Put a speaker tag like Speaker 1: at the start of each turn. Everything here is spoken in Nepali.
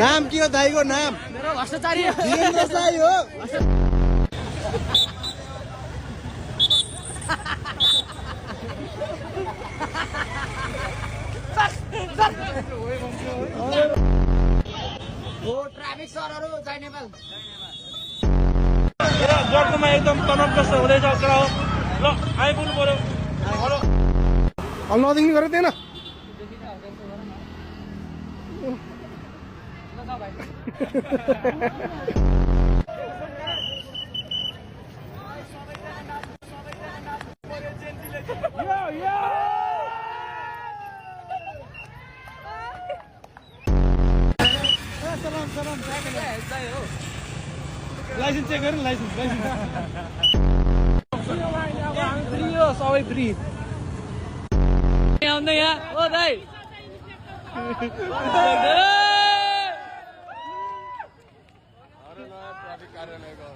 Speaker 1: नाम के हो दाइको नाम?
Speaker 2: मेरो भ्रष्टाचारी हो।
Speaker 1: वीरेन्द्र साई हो।
Speaker 2: हो ट्राफिक सरहरु जय नेपाल।
Speaker 3: गर्नुमा एकदम तनाव कस्तो हुँदैछ कुरा हो ल आइपुग्नु पर्यो हेलो
Speaker 1: अब नदेखि गरेर दिएन लाइसेन्स चेक गरेर लाइसेन्स
Speaker 3: फ्री हो सबै फ्री
Speaker 2: आउँदै यहाँ ओ दाइ
Speaker 1: ट्राफिक कार्यालयको